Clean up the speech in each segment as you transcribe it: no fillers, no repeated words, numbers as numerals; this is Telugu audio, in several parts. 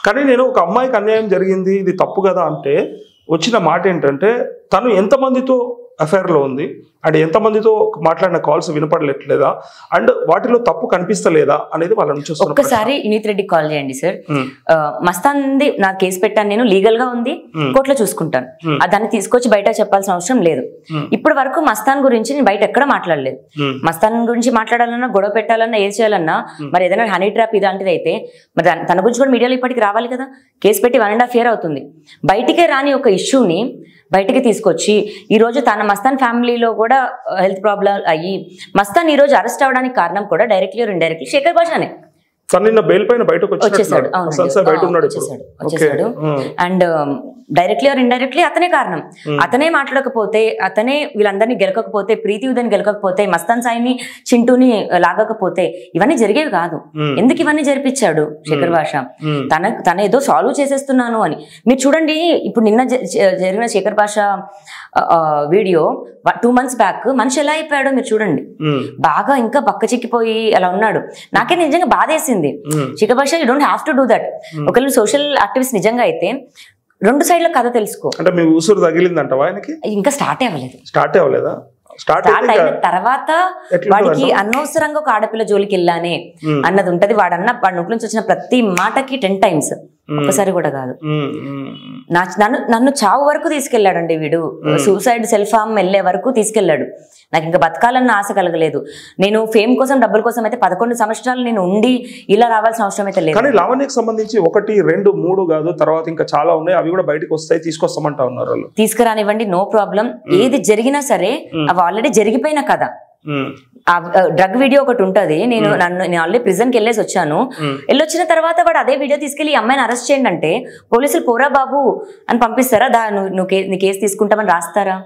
కానీ నేను ఒక అమ్మాయికి అన్యాయం జరిగింది, ఇది తప్పు కదా అంటే వచ్చిన మాట ఏంటంటే తను ఎంతమందితో అఫైర్లో ఉంది అండ్ ఎంతమందితో మాట్లాడిన కాల్స్ వినపడలేట్లేదా అండ్ వాటిలో తప్పు కనిపిస్తలేదా అనేది వాళ్ళని చూస్తున్నారు. ఒక్కసారి వినీత్ రెడ్డికి కాల్ చేయండి సార్. మస్తాన్ది నా కేసు పెట్టాను, నేను లీగల్ గా ఉంది, కోర్టులో చూసుకుంటాను, దాన్ని తీసుకొచ్చి బయట చెప్పాల్సిన అవసరం లేదు. ఇప్పటి వరకు మస్తాన్ గురించి నేను బయట ఎక్కడ మాట్లాడలేదు. మస్తాన్ గురించి మాట్లాడాలన్నా, గొడవ పెట్టాలన్నా, ఏది చేయాలన్నా, మరి ఏదైనా హనీ ట్రాప్ ఇలాంటిది అయితే మరి తన గురించి కూడా మీడియాలో ఇప్పటికి రావాలి కదా. కేసు పెట్టి 1.5 year అవుతుంది. బయటికే రాని ఒక ఇష్యూని బయటికి తీసుకొచ్చి ఈరోజు తన మస్తాన్ ఫ్యామిలీలో కూడా హెల్త్ ప్రాబ్లం అయ్యి మస్తాన్ ఈ రోజు అరెస్ట్ అవడానికి కారణం కూడా డైరెక్ట్లీ ఆర్ ఇండైరెక్ట్లీ శేఖర్ భాషనే. వచ్చేసాడు అండ్ డైరెక్ట్లీ ఆర్ ఇండైరెక్ట్లీ అతనే కారణం. అతనే మాట్లాడకపోతే, అతనే వీళ్ళందరినీ గెలకకపోతే, ప్రీతి ఉదయని గెలకకపోతే, మస్తాన్ సాయిని చింటూని లాగకపోతే ఇవన్నీ జరిగేవి కాదు. ఎందుకు ఇవన్నీ జరిపించాడు శేఖర్ భాష? తన ఏదో సాల్వ్ చేసేస్తున్నాను అని. మీరు చూడండి, ఇప్పుడు నిన్న జరిగిన శేఖర్ భాష వీడియో 2 months బ్యాక్ మనిషి ఎలా అయిపోయాడో మీరు చూడండి. బాగా ఇంకా పక్క చిక్కిపోయి అలా ఉన్నాడు. నాకే నిజంగా బాధేసింది. శేఖర్ భాష, you don't have to do that. ఒకవేళ సోషల్ యాక్టివిస్ట్ నిజంగా అయితే 2 sides కథ తెలుసుకో. అంటే మీ ఊసురు తగిలిందంటవా ఆయనకి? ఇంకా స్టార్ట్ అవ్వలేదు. స్టార్ట్ అవ్వలేదా? స్టార్ట్ అయిన తర్వాత వాడికి అనవసరంగా ఒక ఆడపిల్ల జోలికి వెళ్ళానే అన్నది ఉంటది. వాడి నోట్ల నుంచి వచ్చిన ప్రతి మాటకి 10 times, ఒక్కసారి కూడా కాదు. నన్ను చావు వరకు తీసుకెళ్లాడండి వీడు. సూసైడ్, సెల్ఫ్ హార్మ్ వెళ్ళే వరకు తీసుకెళ్లాడు. నాకు ఇంకా బతకాలన్న ఆశ కలగలేదు. నేను ఫేమ్ కోసం, డబ్బుల కోసం అయితే 11 సంవత్సరాలు నేను ఉండి ఇలా రావాల్సిన అవసరం అయితే లేదు. కానీ లావణ్యకి సంబంధించి 1, 2, 3 కాదు, తర్వాత ఇంకా చాలా ఉన్నాయి. అవి కూడా బయటకు వస్తాయి, తీసుకొస్తామంటా ఉన్నారు వాళ్ళు. తీసుకురానివ్వండి, నో ప్రాబ్లం. ఏది జరిగినా సరే అవి ఆల్రెడీ జరిగిపోయిన కదా. డ్రగ్ వీడియో ఒకటి ఉంటది. నేను ఆల్రెడీ ప్రిజన్కి వెళ్ళేసి వచ్చాను. వెళ్ళొచ్చిన తర్వాత వాడు అదే వీడియో తీసుకెళ్లి ఈ అమ్మాయిని అరెస్ట్ చేయండి అంటే పోలీసులు పోరా బాబు అని పంపిస్తారా? నువ్వు కేసు తీసుకుంటామని రాస్తారా?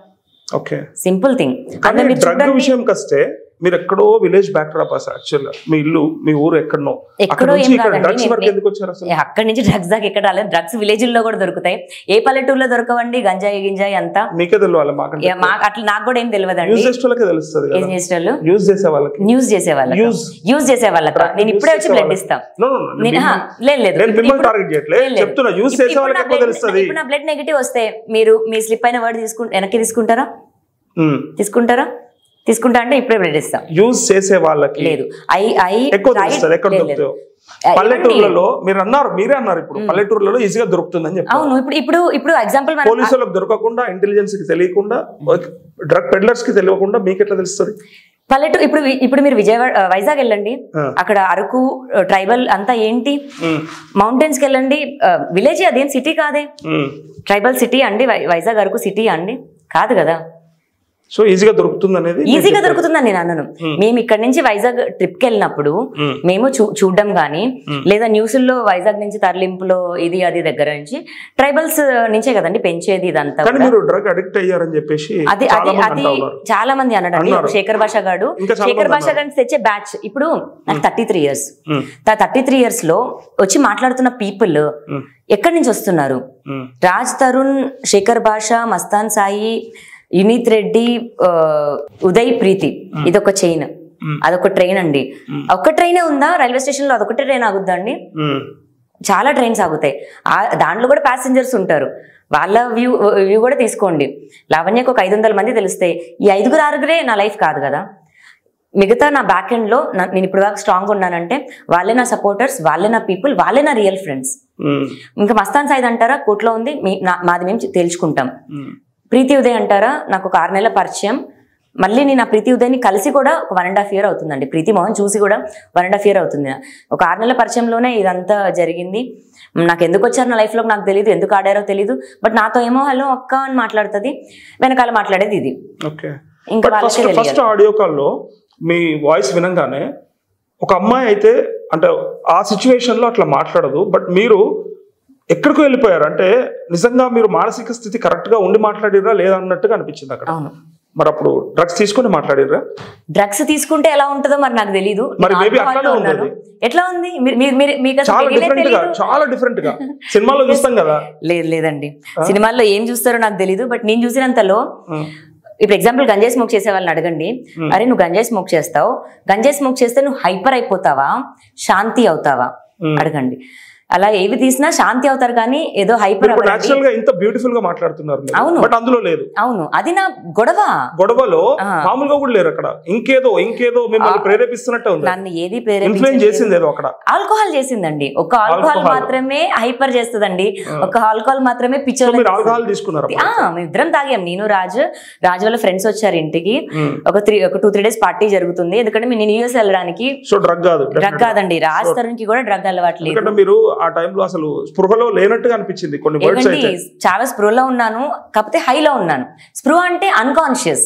Okay, simple thing. డ్రగ్ విషయంకి వస్తే మీరు ఎక్కడో విలేజ్ బ్యాక్ డ్రాప్ యాక్చువల్ మీ ఇల్లు, మీ ఊరు ఎక్కడో. ఎక్కడో ఏం కాదండి, అక్కడి నుంచి డ్రగ్స్ దాకా ఎక్కడ రాలేదు. డ్రగ్స్ విలేజ్ల్లో కూడా దొరుకుతాయి. ఏ పల్లెటూరులో దొరకవండి గంజాయి గింజాయి అంతా. మీకే తెలియాలి, అట్లా నాకు కూడా ఏం తెలియదండి. న్యూస్ చేసే వాళ్ళకి నేను ఇప్పుడే వచ్చి బ్లడ్ ఇస్తాను. ఇప్పుడు నా బ్లడ్ నెగిటివ్ వస్తే మీరు మీ స్లిప్ అయిన వర్డ్ వెనక్కి తీసుకుంటారా? తీసుకుంటా అంటే ఇప్పుడే బ్లడ్ ఇస్తాం. యూజ్ చేసే వాళ్ళకి లేదు. పల్లెటూర్లలో మీరే అన్నారు ఇప్పుడు పల్లెటూర్లలో ఈజీగా దొరుకుతుందని చెప్పి. అవును, ఇప్పుడు ఎగ్జాంపుల్ పోలీసులకు దొరకకుండా, ఇంటెలిజెన్స్ కి తెలియకుండా, డ్రగ్ పెడ్లర్స్ కి తెలియకుండా మీకు ఎట్లా తెలుస్తుంది? పల్లెటూరు ఇప్పుడు మీరు వైజాగ్ వెళ్ళండి, అక్కడ అరకు ట్రైబల్ అంతా ఏంటి, మౌంటైన్స్ కి వెళ్ళండి, విలేజ్, అదేం సిటీ కాదే. ట్రైబల్ సిటీ అండి వైజాగ్, అరకు సిటీ అండి కాదు కదా. సో ఈజీగా దొరుకుతుందని నేను అన్నాను. మేము ఇక్కడ నుంచి వైజాగ్ ట్రిప్ కి వెళ్ళినప్పుడు మేము చూడడం గానీ, లేదా న్యూస్లో వైజాగ్ నుంచి తరలింపులో ఇది అది దగ్గర నుంచి ట్రైబల్స్ నుంచే కదండి పెంచేది ఇదంతా. డ్రగ్ అడిక్ట్ అయ్యారని చెప్పేసి అది చాలా మంది అన్నాడు. శేఖర్ భాష గారు తెచ్చే బ్యాచ్ ఇప్పుడు నాకు 33 years. 33 years లో వచ్చి మాట్లాడుతున్న పీపుల్ ఎక్కడి నుంచి వస్తున్నారు? రాజ్ తరుణ్, శేఖర్ భాష, మస్తాన్ సాయి, వినీత్ రెడ్డి, ఉదయ్, ప్రీతి, ఇదొక చైన్, అదొక ట్రైన్ అండి. ఒక్క ట్రైనే ఉందా రైల్వే స్టేషన్ లో? అదొకటే ట్రైన్ ఆగుద్దా అండి? చాలా ట్రైన్స్ ఆగుతాయి. దాంట్లో కూడా ప్యాసింజర్స్ ఉంటారు. వాళ్ళ వ్యూ కూడా తీసుకోండి. లావణ్యకు ఒక 500 మంది తెలుస్తాయి. ఈ 5-6 నా లైఫ్ కాదు కదా. మిగతా నా బ్యాక్ ఎండ్ లో నేను ఇప్పుడు దాకా స్ట్రాంగ్ ఉన్నానంటే వాళ్ళే నా సపోర్టర్స్, వాళ్ళే నా పీపుల్, వాళ్ళే నా రియల్ ఫ్రెండ్స్. ఇంకా మస్తాన్ సాయిద్ అంటారా కోర్టులో ఉంది, మాది మేము తేల్చుకుంటాం. ప్రీతి ఉదయ్ అంటారా నాకు ఒక 6 నెలల పరిచయం. మళ్ళీ నేను ఆ ప్రీతి ఉదయ్ని కలిసి కూడా ఒక 1.5 year అవుతుందండి. ప్రీతి మోహన్ చూసి కూడా 1.5 year అవుతుంది. ఒక 6 నెలల పరిచయంలోనే ఇదంతా జరిగింది. నాకు ఎందుకు వచ్చారు నా లైఫ్లో నాకు తెలియదు, ఎందుకు ఆడారో తెలియదు. బట్ నాతో ఏమో హలో అక్క అని మాట్లాడుతుంది, వెనకాల మాట్లాడేది ఇది. ఇంకా ఫస్ట్ ఆడియో కాల్లో మీ వాయిస్ వినంగానే ఒక అమ్మాయి అయితే అంటే ఆ సిచ్యువేషన్ లో అట్లా మాట్లాడదు. బట్ మీరు ఎక్కడికి వెళ్ళిపోయారు అంటే నిజంగా మీరు మానసిక స్థితి కరెక్ట్ గా ఉండి మాట్లాడిరా లేదా అన్నట్టుగా అనిపించింది అక్కడ. మరి అప్పుడు డ్రగ్స్ తీసుకుని మాట్లాడిరా? డ్రగ్స్ తీసుకుంటే ఎలా ఉంటుందో మరి నాకు తెలీదు. మరి మేబీ అట్లానే ఉంది. ఎట్లా ఉంది? చాలా డిఫరెంట్ గా సినిమాలో చూస్తాం కదా. లేదండి, సినిమాల్లో ఏం చూస్తారో నాకు తెలీదు. బట్ నేను చూసినంతలో ఇప్పుడు ఎగ్జాంపుల్ గంజాయి స్మోక్ చేసే వాళ్ళని అడగండి, అరే నువ్వు గంజాయి స్మోక్ చేస్తావు, గంజాయి స్మోక్ చేస్తే నువ్వు హైపర్ అయిపోతావా, శాంతి అవుతావా అడగండి. అలా ఏవి తీసినా శాంతి అవుతారు కానీ ఏదో హైపర్ నేచురల్ గా ఇంత బ్యూటిఫుల్ గా మాట్లాడుతున్నారు. అవును, బట్ అందులో లేదు. అవును, అది నా గొడవలో మామూలుగా కూడా లేరు అక్కడ. ఇంకేదో మిమ్మల్ని ప్రేరేపిస్తున్నట్టే ఉంది. నన్ను ఏది ఇన్ఫ్లుయెన్స్ చేసింది ఏదో అక్కడ. ఆల్కహాల్ చేసిందండి. ఒక ఆల్కహాల్ మాత్రమే హైపర్ చేస్తుందండి. ఒక ఆల్కహాల్ మాత్రమే పిక్చర్. ఆల్కహాల్ తీసుకున్నారు? ఇద్దరం తాగాం. నేను రాజు వాళ్ళ ఫ్రెండ్స్ వచ్చారు ఇంటికి. ఒక 2-3 డేస్ పార్టీ జరుగుతుంది. ఎందుకంటే నేను యూఎస్ వెళ్ళడానికి. సో డ్రగ్ కాదండి, రాజ్ తరుణ్ కి కూడా డ్రగ్ అలవాట్లేదు. మీరు ఆ టైంలో అసలు స్పృహలో లేనట్టుగా అనిపించింది కొన్ని వర్డ్స్ అయితే. చాలా స్పృహలో ఉన్నాను, కాకపోతే హైలో ఉన్నాను. స్పృహ అంటే అన్కాన్షియస్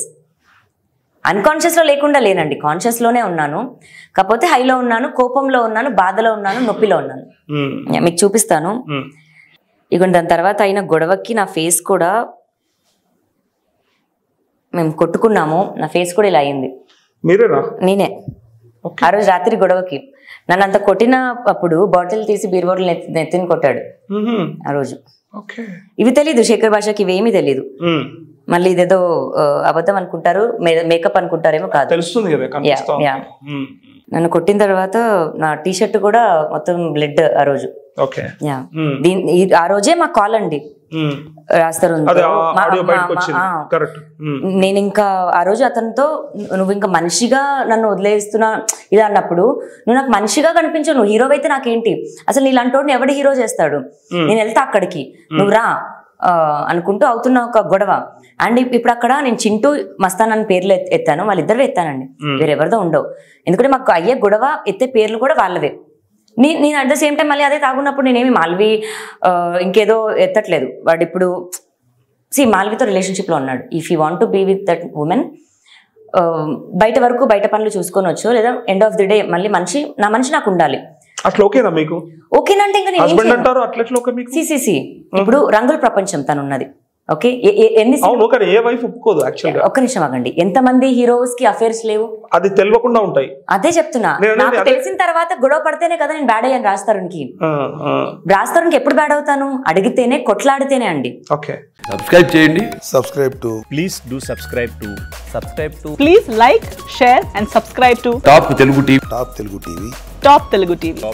లో లేకుండా లేనండి, కాన్షియస్ లోనే ఉన్నాను, కాకపోతే హైలో ఉన్నాను, కోపంలో ఉన్నాను, బాధలో ఉన్నాను, నొప్పిలో ఉన్నాను. మీకు చూపిస్తాను. ఇక దాని తర్వాత అయిన గొడవకి నా ఫేస్ కూడా, మేము కొట్టుకున్నాము, నా ఫేస్ కూడా ఇలా అయింది. నేనే ఆ రోజు రాత్రి గొడవకి నన్ను అంత కొట్టిన అప్పుడు బాటిల్ తీసి బీర్ బాటిల్ నెత్తిని కొట్టాడు ఆ రోజు. ఇవి తెలీదు శేఖర్ భాషకి, ఇవేమీ తెలీదు. మళ్ళీ ఇదేదో అబద్ధం అనుకుంటారు, మేకప్ అనుకుంటారేమో, కాదు తెలుస్తుంది. నన్ను కొట్టిన తర్వాత నా టీషర్ట్ కూడా మొత్తం బ్లడ్ ఆ రోజు. ఆ రోజే మా కాల్ అండి రాస్తారు. నేను ఇంకా ఆ రోజు అతనితో, నువ్వు ఇంకా మనిషిగా నన్ను వదిలేస్తున్నా ఇది అన్నప్పుడు, నువ్వు నాకు మనిషిగా కనిపించవు, నువ్వు హీరో అయితే నాకేంటి, అసలు నీలాంటోడిని ఎవడు హీరో చేస్తాడు, నేను వెళ్తా అక్కడికి, నువ్వు రా అనుకుంటూ అవుతున్న ఒక గొడవ. అండ్ ఇప్పుడు అక్కడ నేను చింటూ మస్తాన్ అని పేర్లు ఎత్తాను, వాళ్ళిద్దరు ఎత్తానండి, వేరెవరిదో ఉండవు. ఎందుకంటే మాకు అయ్యే గొడవ ఎత్తే పేర్లు కూడా వాళ్ళవే. నేను అట్ ద సేమ్ టైం మళ్ళీ అదే తాగున్నప్పుడు నేనేమి మాల్వి ఇంకేదో ఎత్తట్లేదు. వాడు ఇప్పుడు మాల్వితో రిలేషన్షిప్లో ఉన్నాడు. If you want to be with that women, బయట వరకు బయట పనులు చూసుకొని వచ్చు, లేదా ఎండ్ ఆఫ్ ది డే మళ్ళీ నా మనిషి నాకు ఉండాలి. అట్లా ఓకేనా మీకు? ఓకేనంటే ఇంకా ఇప్పుడు రంగుల ప్రపంచం తను ఉన్నది. ఓకే, ఒక్క నిమిషం ఆగండి. ఎంతమంది హీరోస్ కి అఫేర్స్ లేవు? అది తెలియకుండా ఉంటాయి. అదే చెప్తున్నా, నాకు తెలిసిన తర్వాత గొడవ పడితేనే కదా నేను బ్యాడ్ అయ్యాను. రాజ్ తరుణ్కి ఎప్పుడు బ్యాడ్ అవుతాను? అడిగితేనే, కొట్లాడితేనే అండి. సబ్స్క్రైబ్ చేయండి. Please like, share and subscribe to top Telugu TV. Top Telugu TV.